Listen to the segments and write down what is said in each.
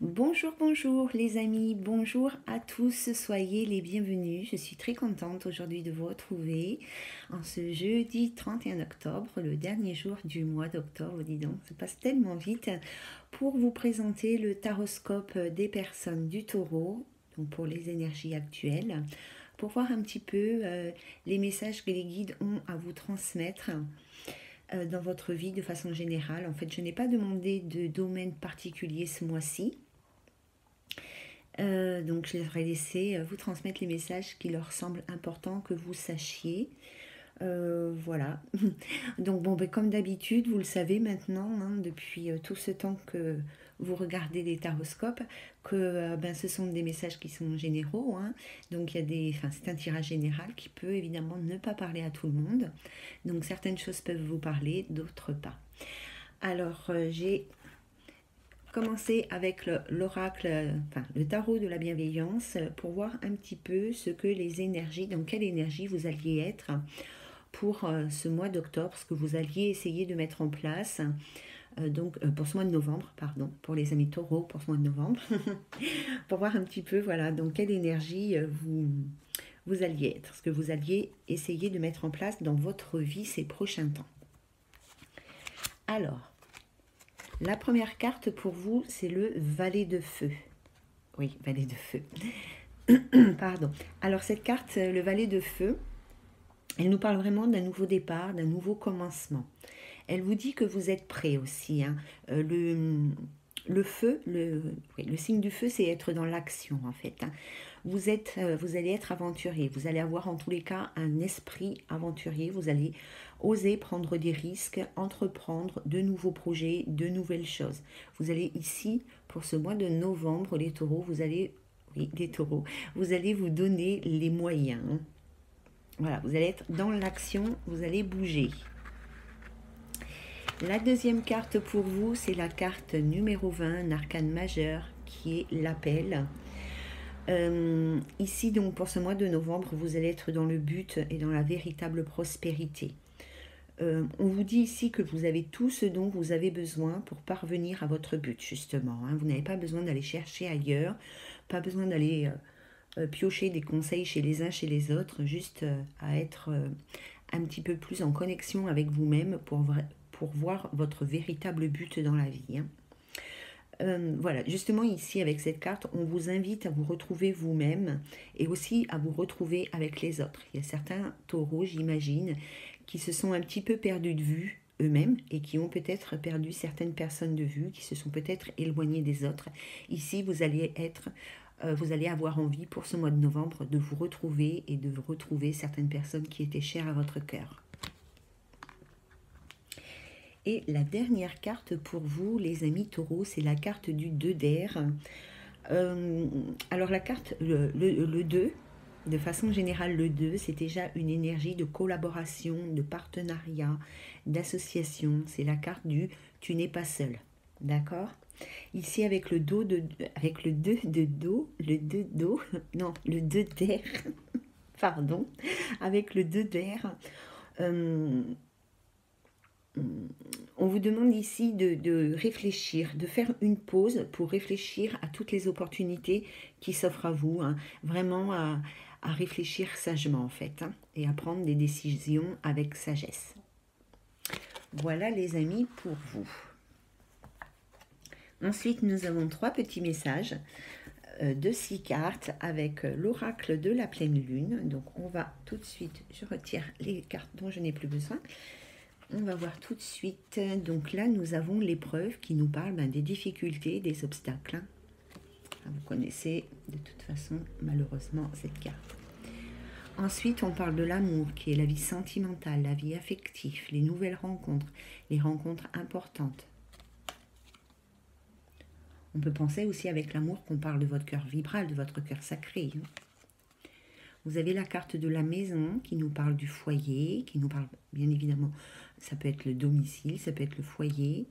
Bonjour, bonjour les amis, bonjour à tous, soyez les bienvenus. Je suis très contente aujourd'hui de vous retrouver en ce jeudi 31 octobre, le dernier jour du mois d'octobre, dis donc, ça passe tellement vite, pour vous présenter le taroscope des personnes du taureau, donc pour les énergies actuelles, pour voir un petit peu les messages que les guides ont à vous transmettre dans votre vie de façon générale. En fait, je n'ai pas demandé de domaine particulier ce mois-ci. Donc je leur ai laissé vous transmettre les messages qui leur semblent importants que vous sachiez. Voilà. Donc bon, ben, comme d'habitude, vous le savez maintenant, hein, depuis tout ce temps que vous regardez les taroscopes, que ben, ce sont des messages qui sont généraux. Hein. Donc il y a des, enfin, c'est un tirage général qui peut évidemment ne pas parler à tout le monde. Donc certaines choses peuvent vous parler, d'autres pas. Alors j'ai commencer avec l'oracle, enfin le tarot de la bienveillance, pour voir un petit peu ce que les énergies, dans quelle énergie vous alliez être pour ce mois d'octobre, ce que vous alliez essayer de mettre en place. Donc pour ce mois de novembre, pardon, pour les amis taureaux, pour ce mois de novembre, pour voir un petit peu, voilà, dans quelle énergie vous alliez être, ce que vous alliez essayer de mettre en place dans votre vie ces prochains temps. Alors, la première carte pour vous, c'est le valet de feu. Oui, valet de feu. Pardon. Alors cette carte, le valet de feu, elle nous parle vraiment d'un nouveau départ, d'un nouveau commencement. Elle vous dit que vous êtes prêt aussi. Hein. Le feu, oui, le signe du feu, c'est être dans l'action en fait. Hein. Vous allez être aventurier. Vous allez avoir en tous les cas un esprit aventurier. Vous allez oser prendre des risques, entreprendre de nouveaux projets, de nouvelles choses. Vous allez ici, pour ce mois de novembre, les taureaux, oui, les taureaux, vous allez vous donner les moyens. Voilà, vous allez être dans l'action, vous allez bouger. La deuxième carte pour vous, c'est la carte numéro 20, un arcane majeur, qui est l'appel. Ici, donc, pour ce mois de novembre, vous allez être dans le but et dans la véritable prospérité. On vous dit ici que vous avez tout ce dont vous avez besoin pour parvenir à votre but, justement. Hein. Vous n'avez pas besoin d'aller chercher ailleurs, pas besoin d'aller piocher des conseils chez les uns, chez les autres, juste à être un petit peu plus en connexion avec vous-même pour voir votre véritable but dans la vie. Hein. Voilà, justement ici avec cette carte, on vous invite à vous retrouver vous-même et aussi à vous retrouver avec les autres. Il y a certains taureaux, j'imagine, qui se sont un petit peu perdus de vue eux-mêmes et qui ont peut-être perdu certaines personnes de vue, qui se sont peut-être éloignés des autres. Ici, vous allez avoir envie pour ce mois de novembre de vous retrouver et de vous retrouver certaines personnes qui étaient chères à votre cœur. Et la dernière carte pour vous, les amis taureaux, c'est la carte du 2 d'air. Alors la carte, le 2, de façon générale, le 2, c'est déjà une énergie de collaboration, de partenariat, d'association. C'est la carte du « tu n'es pas seul ». D'accord ? Ici, avec le 2 de dos, non, le 2 d'air, pardon, avec le 2 d'air, on vous demande ici de réfléchir, de faire une pause pour réfléchir à toutes les opportunités qui s'offrent à vous, hein, vraiment à réfléchir sagement en fait, hein, et à prendre des décisions avec sagesse. Voilà les amis pour vous. Ensuite, nous avons 3 petits messages de 6 cartes avec l'oracle de la pleine lune. Donc on va tout de suite, je retire les cartes dont je n'ai plus besoin. On va voir tout de suite. Donc là, nous avons l'épreuve qui nous parle des difficultés, des obstacles. Hein. Vous connaissez de toute façon, malheureusement, cette carte. Ensuite, on parle de l'amour, qui est la vie sentimentale, la vie affective, les nouvelles rencontres, les rencontres importantes. On peut penser aussi avec l'amour qu'on parle de votre cœur vibral, de votre cœur sacré. Hein. Vous avez la carte de la maison qui nous parle du foyer, qui nous parle bien évidemment, ça peut être le domicile, ça peut être le foyer.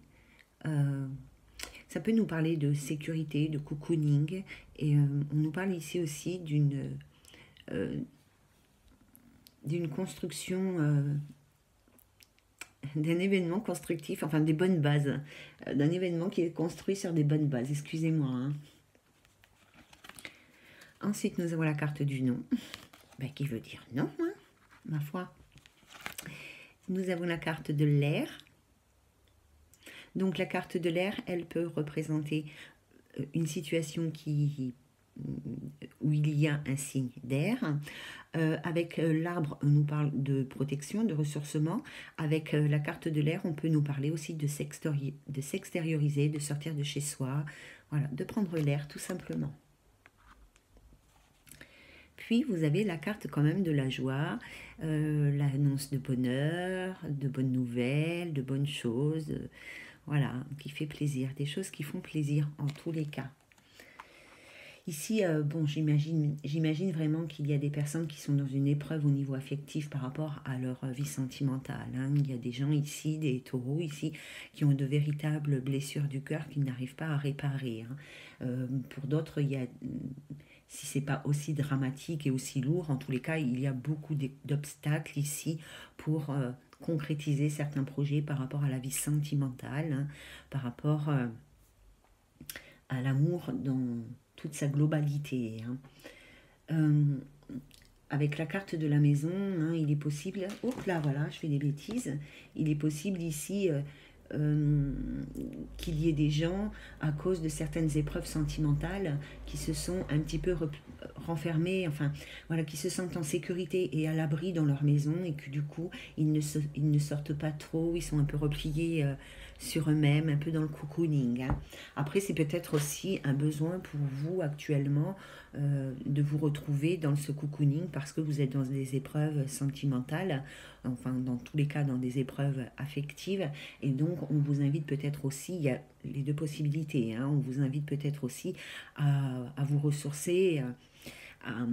Ça peut nous parler de sécurité, de cocooning. Et on nous parle ici aussi d'une construction d'un événement constructif, enfin des bonnes bases, d'un événement qui est construit sur des bonnes bases, excusez-moi. Hein. Ensuite, nous avons la carte du non, ben, qui veut dire non, hein, ma foi. Nous avons la carte de l'air. Donc la carte de l'air, elle peut représenter une situation où il y a un signe d'air. Avec l'arbre, on nous parle de protection, de ressourcement. Avec la carte de l'air, on peut nous parler aussi de s'extérioriser, de sortir de chez soi, voilà, de prendre l'air tout simplement. Puis vous avez la carte quand même de la joie, l'annonce de bonheur, de bonnes nouvelles, de bonnes choses, voilà, qui fait plaisir, des choses qui font plaisir en tous les cas. Ici, bon, j'imagine vraiment qu'il y a des personnes qui sont dans une épreuve au niveau affectif par rapport à leur vie sentimentale. Hein. Il y a des gens ici, des taureaux ici, qui ont de véritables blessures du cœur qu'ils n'arrivent pas à réparer. Hein. Pour d'autres, si c'est pas aussi dramatique et aussi lourd, en tous les cas, il y a beaucoup d'obstacles ici pour concrétiser certains projets par rapport à la vie sentimentale, hein, par rapport à l'amour dans toute sa globalité. Hein. Avec la carte de la maison, hein, il est possible... Oh là, voilà, je fais des bêtises. Il est possible ici qu'il y ait des gens, à cause de certaines épreuves sentimentales, qui se sont un petit peu renfermés, enfin, voilà, qui se sentent en sécurité et à l'abri dans leur maison, et que du coup, ils ne sortent pas trop, ils sont un peu repliés sur eux-mêmes, un peu dans le cocooning. Hein. Après, c'est peut-être aussi un besoin pour vous actuellement de vous retrouver dans ce cocooning parce que vous êtes dans des épreuves sentimentales, enfin dans tous les cas dans des épreuves affectives, et donc on vous invite peut-être aussi, il y a les deux possibilités, hein, on vous invite peut-être aussi à vous ressourcer, à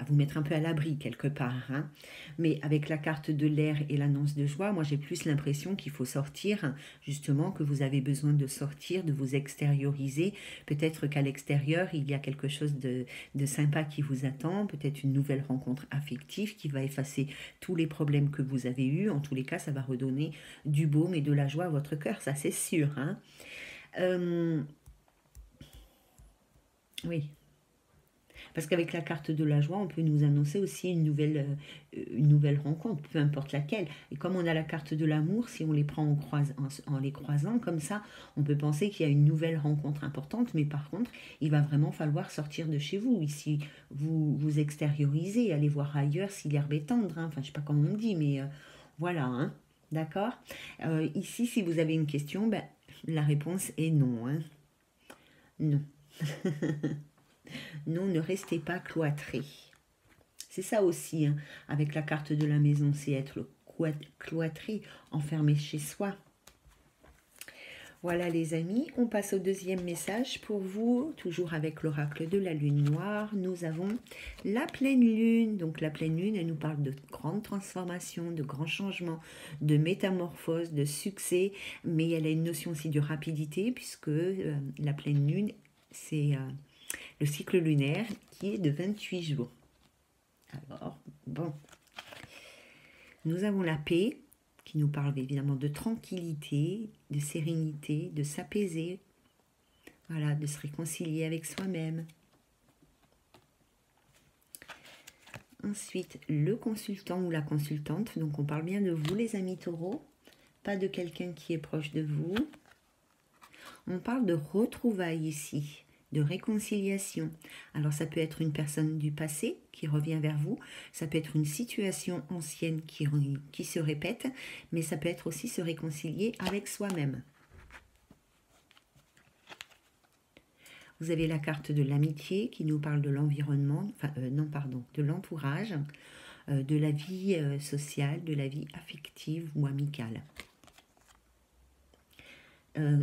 vous mettre un peu à l'abri quelque part. Hein. Mais avec la carte de l'air et l'annonce de joie, moi j'ai plus l'impression qu'il faut sortir, justement, que vous avez besoin de sortir, de vous extérioriser. Peut-être qu'à l'extérieur, il y a quelque chose de sympa qui vous attend, peut-être une nouvelle rencontre affective qui va effacer tous les problèmes que vous avez eus. En tous les cas, ça va redonner du baume et de la joie à votre cœur, ça c'est sûr. Hein. Oui. Parce qu'avec la carte de la joie, on peut nous annoncer aussi une nouvelle rencontre, peu importe laquelle. Et comme on a la carte de l'amour, si on les prend en les croisant comme ça, on peut penser qu'il y a une nouvelle rencontre importante, mais par contre, il va vraiment falloir sortir de chez vous. Ici, vous extériorisez, allez voir ailleurs si l'herbe est tendre. Hein. Enfin, je ne sais pas comment on dit, mais voilà. Hein. D'accord. Ici, si vous avez une question, ben, la réponse est non. Hein. Non. Non, ne restez pas cloîtrés. C'est ça aussi, hein, avec la carte de la maison, c'est être cloîtré, enfermé chez soi. Voilà les amis, on passe au deuxième message pour vous, toujours avec l'oracle de la lune noire. Nous avons la pleine lune. Donc la pleine lune, elle nous parle de grandes transformations, de grands changements, de métamorphoses, de succès, mais elle a une notion aussi de rapidité puisque la pleine lune, c'est le cycle lunaire qui est de 28 jours. Alors, bon, nous avons la paix qui nous parle évidemment de tranquillité, de sérénité, de s'apaiser, voilà, de se réconcilier avec soi-même. Ensuite, le consultant ou la consultante, donc on parle bien de vous les amis taureaux, pas de quelqu'un qui est proche de vous. On parle de retrouvailles ici, de réconciliation. Alors ça peut être une personne du passé qui revient vers vous, ça peut être une situation ancienne qui se répète, mais ça peut être aussi se réconcilier avec soi-même. Vous avez la carte de l'amitié qui nous parle de l'environnement, de l'entourage, de la vie sociale, de la vie affective ou amicale.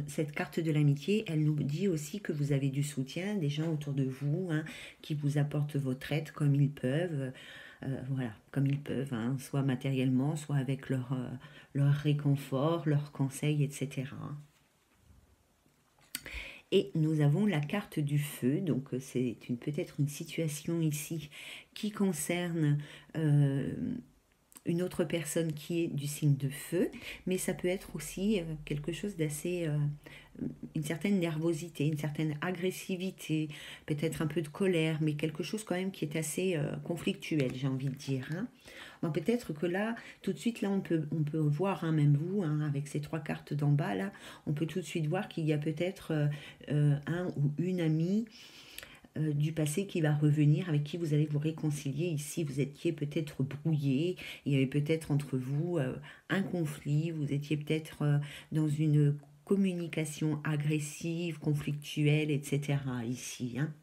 Cette carte de l'amitié, elle nous dit aussi que vous avez du soutien, des gens autour de vous hein, qui vous apportent votre aide comme ils peuvent, voilà, comme ils peuvent, hein, soit matériellement, soit avec leur réconfort, leurs conseils, etc. Et nous avons la carte du feu, donc c'est peut-être une situation ici qui concerne une autre personne qui est du signe de feu, mais ça peut être aussi quelque chose d'assez, une certaine nervosité, une certaine agressivité, peut-être un peu de colère, mais quelque chose quand même qui est assez conflictuel, j'ai envie de dire. Hein. Bon, peut-être que là, tout de suite, là, on peut voir, hein, même vous, hein, avec ces trois cartes d'en bas, là, on peut tout de suite voir qu'il y a peut-être un ou une amie du passé qui va revenir, avec qui vous allez vous réconcilier. Ici, vous étiez peut-être brouillé, il y avait peut-être entre vous un conflit, vous étiez peut-être dans une communication agressive, conflictuelle, etc. ici. Hein.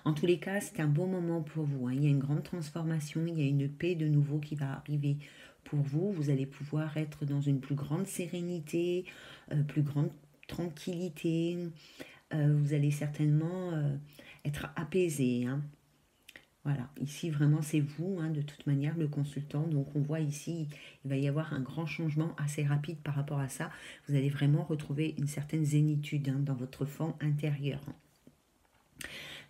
En tous les cas, c'est un bon moment pour vous. Hein. Il y a une grande transformation, il y a une paix de nouveau qui va arriver pour vous. Vous allez pouvoir être dans une plus grande sérénité, plus grande tranquillité. Vous allez certainement être apaisé. Hein. Voilà, ici vraiment c'est vous, hein, de toute manière, le consultant. Donc on voit ici, il va y avoir un grand changement assez rapide par rapport à ça. Vous allez vraiment retrouver une certaine zénitude, hein, dans votre fond intérieur.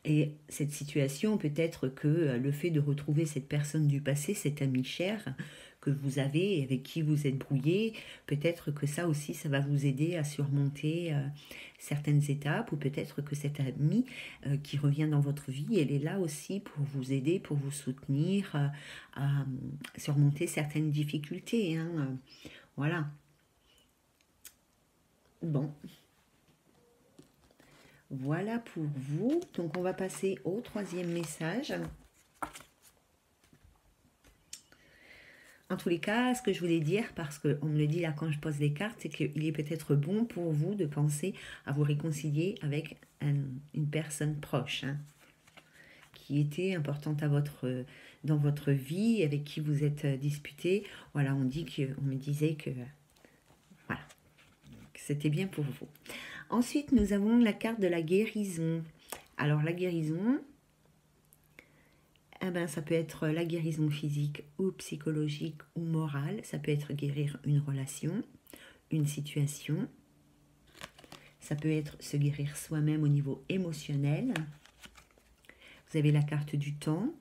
Et cette situation, peut-être que le fait de retrouver cette personne du passé, cet ami cher que vous avez, avec qui vous êtes brouillé, peut-être que ça aussi, ça va vous aider à surmonter certaines étapes, ou peut-être que cette amie qui revient dans votre vie, elle est là aussi pour vous aider, pour vous soutenir à surmonter certaines difficultés. Hein. Voilà. Bon, voilà pour vous. Donc on va passer au troisième message. En tous les cas, ce que je voulais dire, parce qu'on me le dit là quand je pose les cartes, c'est qu'il est peut-être bon pour vous de penser à vous réconcilier avec une personne proche, hein, qui était importante dans votre vie, avec qui vous êtes disputé. Voilà, on me disait que, voilà, que c'était bien pour vous. Ensuite, nous avons la carte de la guérison. Alors, la guérison, eh ben, ça peut être la guérison physique ou psychologique ou morale. Ça peut être guérir une relation, une situation. Ça peut être se guérir soi-même au niveau émotionnel. Vous avez la carte du temps.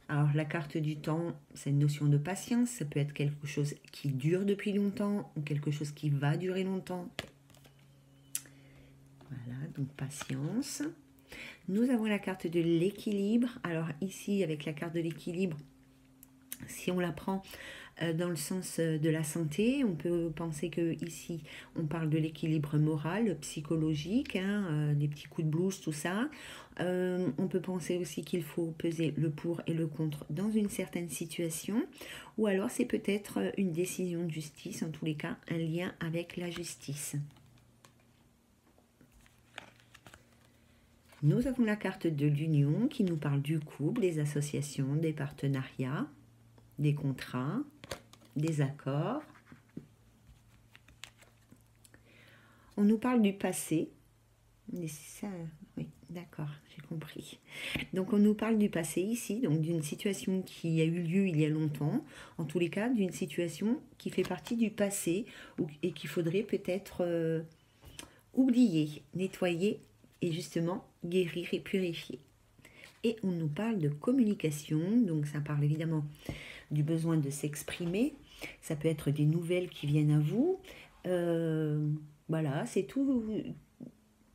Alors, la carte du temps, c'est une notion de patience. Ça peut être quelque chose qui dure depuis longtemps ou quelque chose qui va durer longtemps. Voilà, donc patience. Nous avons la carte de l'équilibre. Alors ici, avec la carte de l'équilibre, si on la prend dans le sens de la santé, on peut penser que ici, on parle de l'équilibre moral, psychologique, hein, des petits coups de blues, tout ça. On peut penser aussi qu'il faut peser le pour et le contre dans une certaine situation. Ou alors, c'est peut-être une décision de justice, en tous les cas, un lien avec la justice. Nous avons la carte de l'union qui nous parle du couple, des associations, des partenariats, des contrats, des accords. On nous parle du passé. Ça, oui, d'accord, j'ai compris. Donc on nous parle du passé ici, donc d'une situation qui a eu lieu il y a longtemps, en tous les cas d'une situation qui fait partie du passé et qu'il faudrait peut-être oublier, nettoyer et justement guérir et purifier. Et on nous parle de communication, donc ça parle évidemment du besoin de s'exprimer, ça peut être des nouvelles qui viennent à vous, voilà, c'est tout,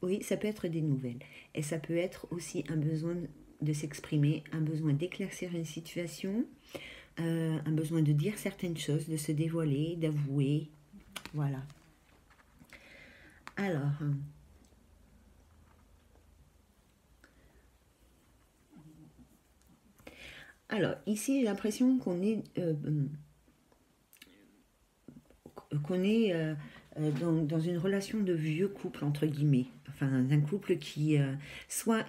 oui, ça peut être des nouvelles, et ça peut être aussi un besoin de s'exprimer, un besoin d'éclaircir une situation, un besoin de dire certaines choses, de se dévoiler, d'avouer, voilà. Alors, ici, j'ai l'impression qu'on est dans une relation de vieux couple, entre guillemets. Enfin, d'un couple qui soit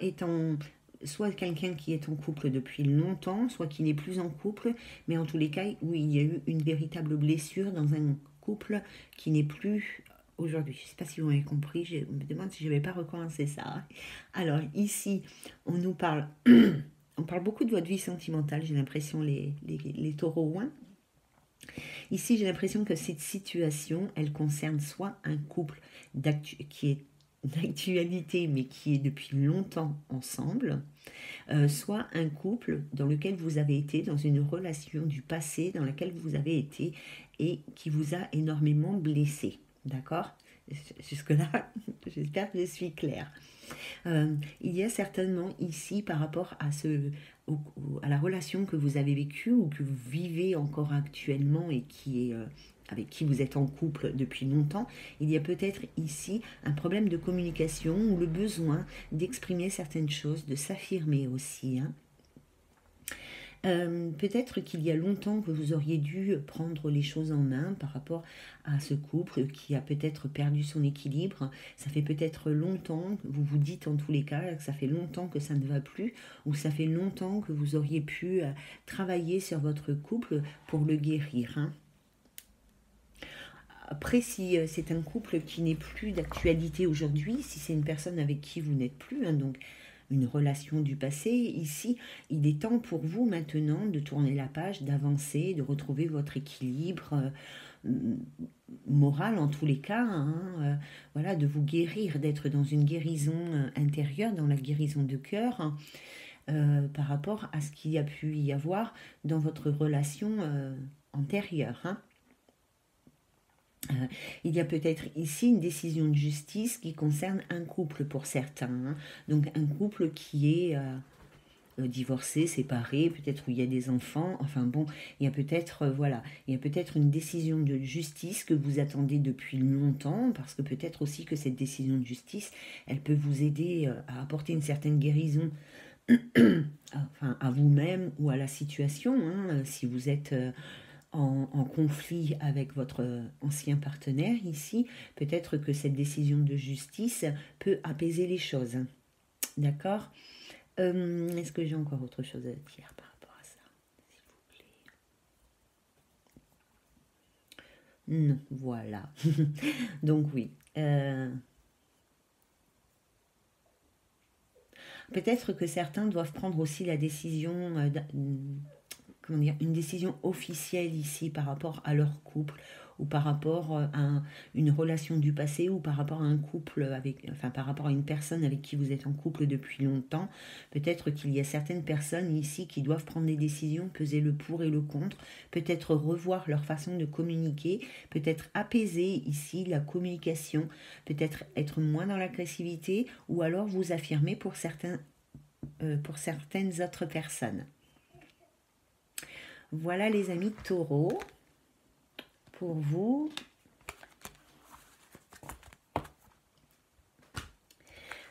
quelqu'un qui est en couple depuis longtemps, soit qui n'est plus en couple, mais en tous les cas, où il y a eu une véritable blessure dans un couple qui n'est plus aujourd'hui. Je ne sais pas si vous m'avez compris, je me demande si je ne vais pas recommencer ça. Alors, ici, on nous parle... On parle beaucoup de votre vie sentimentale, j'ai l'impression, les taureaux. Hein. Ici, j'ai l'impression que cette situation, elle concerne soit un couple qui est d'actualité, mais qui est depuis longtemps ensemble, soit un couple dans lequel vous avez été, dans une relation du passé dans laquelle vous avez été et qui vous a énormément blessé. D'accord? Jusque-là, j'espère que je suis claire. Il y a certainement ici, par rapport à, à la relation que vous avez vécue ou que vous vivez encore actuellement et qui est, avec qui vous êtes en couple depuis longtemps, il y a peut-être ici un problème de communication ou le besoin d'exprimer certaines choses, de s'affirmer aussi, hein. Peut-être qu'il y a longtemps que vous auriez dû prendre les choses en main par rapport à ce couple qui a peut-être perdu son équilibre. Ça fait peut-être longtemps, vous vous dites en tous les cas, que ça fait longtemps que ça ne va plus, ou ça fait longtemps que vous auriez pu travailler sur votre couple pour le guérir, hein. Après, si c'est un couple qui n'est plus d'actualité aujourd'hui, si c'est une personne avec qui vous n'êtes plus, hein, donc une relation du passé, ici, il est temps pour vous maintenant de tourner la page, d'avancer, de retrouver votre équilibre moral en tous les cas, hein, voilà, de vous guérir, d'être dans une guérison intérieure, dans la guérison de cœur, hein, par rapport à ce qu'il y a pu y avoir dans votre relation antérieure, hein. Il y a peut-être ici une décision de justice qui concerne un couple pour certains, hein. Donc un couple qui est divorcé, séparé, peut-être où il y a des enfants, enfin bon, il y a peut-être voilà, il y a peut-être une décision de justice que vous attendez depuis longtemps, parce que peut-être aussi que cette décision de justice, elle peut vous aider à apporter une certaine guérison enfin, à vous-même ou à la situation, hein, si vous êtes en conflit avec votre ancien partenaire ici, peut-être que cette décision de justice peut apaiser les choses. D'accord? Est-ce que j'ai encore autre chose à dire par rapport à ça, s'il vous plaît? Non, voilà. Donc oui. Peut-être que certains doivent prendre aussi la décision comment dire, une décision officielle ici par rapport à leur couple ou par rapport à une relation du passé ou par rapport à un couple avec, enfin par rapport à une personne avec qui vous êtes en couple depuis longtemps. Peut-être qu'il y a certaines personnes ici qui doivent prendre des décisions, peser le pour et le contre, peut-être revoir leur façon de communiquer, peut-être apaiser ici la communication, peut-être être moins dans l'agressivité ou alors vous affirmer pour certaines autres personnes. Voilà les amis taureaux, pour vous.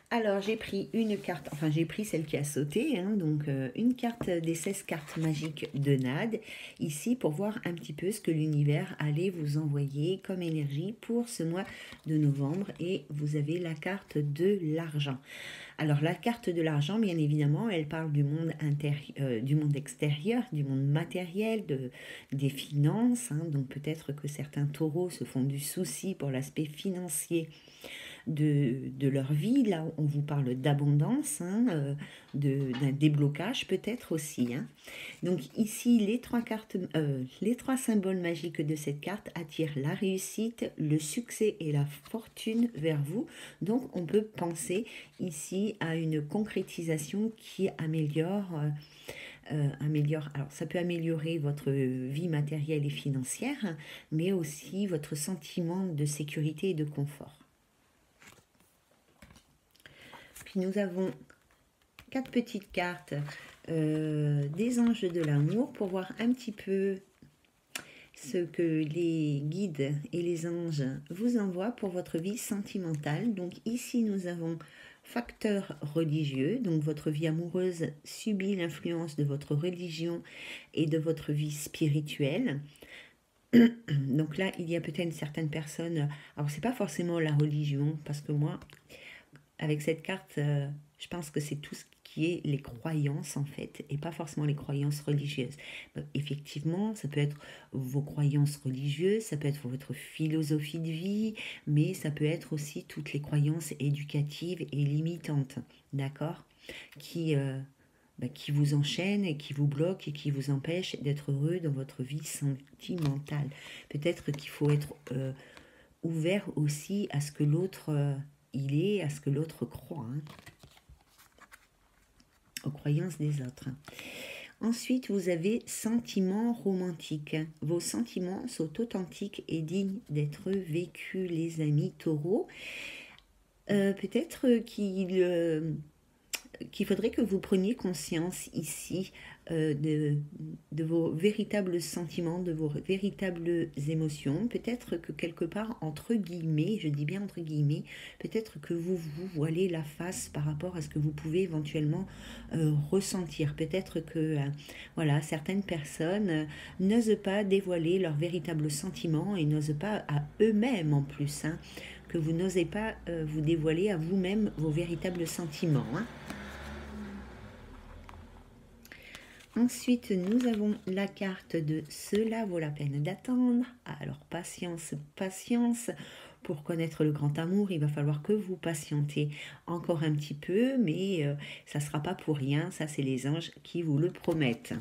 Alors j'ai pris une carte, enfin j'ai pris celle qui a sauté, hein, donc une carte des 16 cartes magiques de Nade, ici pour voir un petit peu ce que l'univers allait vous envoyer comme énergie pour ce mois de novembre. Et vous avez la carte de l'argent. Alors la carte de l'argent, bien évidemment, elle parle du monde du monde extérieur, du monde matériel, des finances, hein. Donc peut-être que certains taureaux se font du souci pour l'aspect financier de leur vie. Là, on vous parle d'abondance, hein, d'un déblocage peut-être aussi, hein. Donc ici, les trois symboles magiques de cette carte attirent la réussite, le succès et la fortune vers vous. Donc on peut penser ici à une concrétisation qui améliore... alors ça peut améliorer votre vie matérielle et financière, mais aussi votre sentiment de sécurité et de confort. Puis nous avons 4 petites cartes des anges de l'amour pour voir un petit peu ce que les guides et les anges vous envoient pour votre vie sentimentale. Donc ici nous avons facteur religieux, donc votre vie amoureuse subit l'influence de votre religion et de votre vie spirituelle. Donc là il y a peut-être certaines personnes, alors c'est pas forcément la religion, parce que moi avec cette carte, je pense que c'est tout ce qui est les croyances en fait, et pas forcément les croyances religieuses. Effectivement, ça peut être vos croyances religieuses, ça peut être votre philosophie de vie, mais ça peut être aussi toutes les croyances éducatives et limitantes, d'accord, qui vous enchaînent et qui vous bloquent et qui vous empêchent d'être heureux dans votre vie sentimentale. Peut-être qu'il faut être ouvert aussi à ce que l'autre il est à ce que l'autre croit, hein, aux croyances des autres. Ensuite, vous avez sentiments romantiques. Vos sentiments sont authentiques et dignes d'être vécus, les amis taureaux. Peut-être qu'il faudrait que vous preniez conscience ici de vos véritables sentiments, de vos véritables émotions. Peut-être que quelque part, entre guillemets, je dis bien entre guillemets, peut-être que vous vous voilez la face par rapport à ce que vous pouvez éventuellement ressentir. Peut-être que voilà, certaines personnes n'osent pas dévoiler leurs véritables sentiments et n'osent pas à eux-mêmes en plus, hein, que vous n'osez pas vous dévoiler à vous-même vos véritables sentiments, hein. Ensuite, nous avons la carte de cela vaut la peine d'attendre. Alors, patience, patience. Pour connaître le grand amour, il va falloir que vous patientez encore un petit peu, mais ça ne sera pas pour rien. Ça, c'est les anges qui vous le promettent.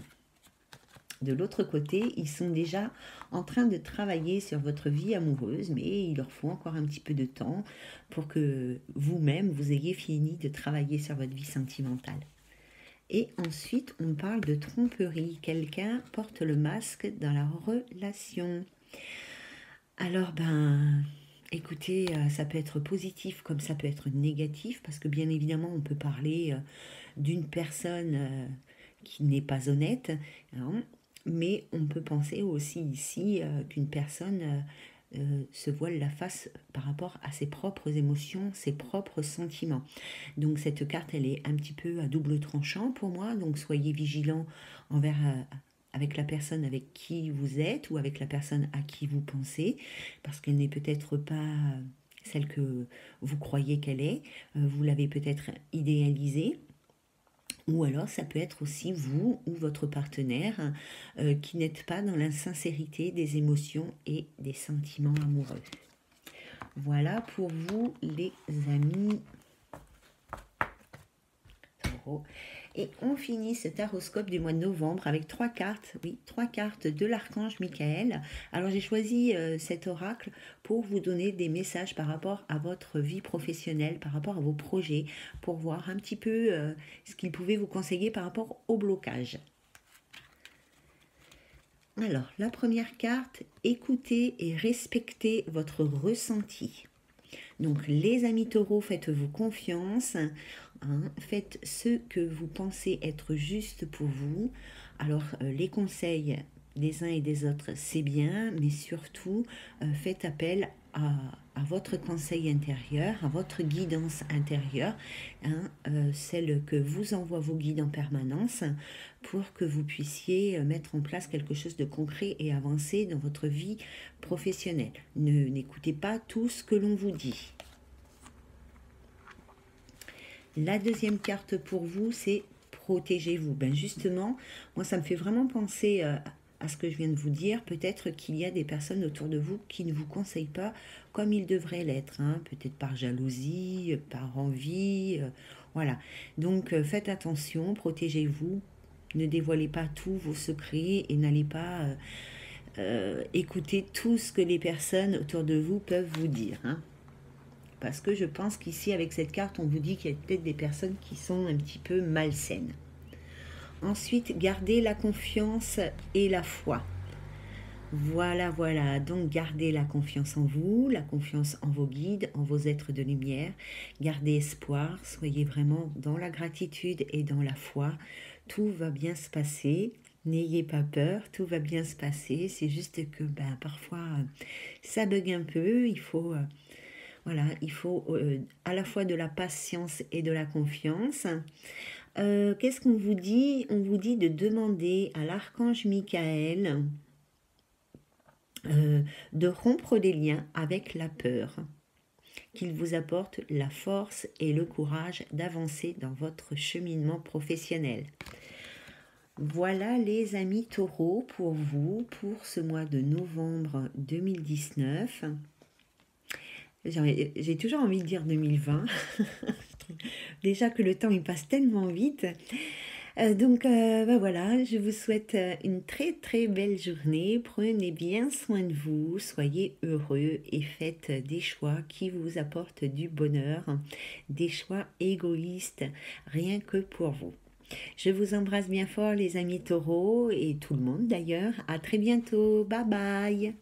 De l'autre côté, ils sont déjà en train de travailler sur votre vie amoureuse, mais il leur faut encore un petit peu de temps pour que vous-même, vous ayez fini de travailler sur votre vie sentimentale. Et ensuite, on parle de tromperie. Quelqu'un porte le masque dans la relation. Alors, écoutez, ça peut être positif comme ça peut être négatif, parce que bien évidemment, on peut parler d'une personne qui n'est pas honnête, hein, mais on peut penser aussi ici qu'une personne se voile la face par rapport à ses propres émotions, ses propres sentiments. Donc cette carte, elle est un petit peu à double tranchant pour moi, donc soyez vigilants envers avec la personne avec qui vous êtes ou avec la personne à qui vous pensez, parce qu'elle n'est peut-être pas celle que vous croyez qu'elle est, vous l'avez peut-être idéalisée. Ou alors ça peut être aussi vous ou votre partenaire qui n'êtes pas dans la sincérité des émotions et des sentiments amoureux. Voilà pour vous les amis taureaux. Et on finit ce taroscope du mois de novembre avec 3 cartes, oui, 3 cartes de l'archange Michael. Alors j'ai choisi cet oracle pour vous donner des messages par rapport à votre vie professionnelle, par rapport à vos projets, pour voir un petit peu ce qu'il pouvait vous conseiller par rapport au blocage. Alors, la première carte, écoutez et respectez votre ressenti. Donc, les amis taureaux, faites-vous confiance, hein, faites ce que vous pensez être juste pour vous. Alors, les conseils des uns et des autres, c'est bien, mais surtout, faites appel à votre conseil intérieur, à votre guidance intérieure, hein, celle que vous envoient vos guides en permanence, pour que vous puissiez mettre en place quelque chose de concret et avancer dans votre vie professionnelle. N'écoutez pas tout ce que l'on vous dit. La deuxième carte pour vous, c'est protégez-vous. Ben justement, moi ça me fait vraiment penser à ce que je viens de vous dire. Peut-être qu'il y a des personnes autour de vous qui ne vous conseillent pas comme ils devraient l'être, hein. Peut-être par jalousie, par envie, voilà. Donc faites attention, protégez-vous, ne dévoilez pas tous vos secrets et n'allez pas écouter tout ce que les personnes autour de vous peuvent vous dire, hein. Parce que je pense qu'ici, avec cette carte, on vous dit qu'il y a peut-être des personnes qui sont un petit peu malsaines. Ensuite, gardez la confiance et la foi. Voilà, voilà. Donc, gardez la confiance en vous, la confiance en vos guides, en vos êtres de lumière. Gardez espoir. Soyez vraiment dans la gratitude et dans la foi. Tout va bien se passer. N'ayez pas peur, tout va bien se passer. C'est juste que parfois, ça bug un peu. Il faut... Voilà, il faut à la fois de la patience et de la confiance. Qu'est-ce qu'on vous dit? On vous dit de demander à l'archange Michael de rompre des liens avec la peur, qu'il vous apporte la force et le courage d'avancer dans votre cheminement professionnel. Voilà les amis taureaux pour vous, pour ce mois de novembre 2019. J'ai toujours envie de dire 2020. Déjà que le temps il passe tellement vite. Bah voilà, je vous souhaite une très très belle journée. Prenez bien soin de vous, soyez heureux et faites des choix qui vous apportent du bonheur, des choix égoïstes, rien que pour vous. Je vous embrasse bien fort les amis taureaux et tout le monde d'ailleurs. À très bientôt. Bye bye.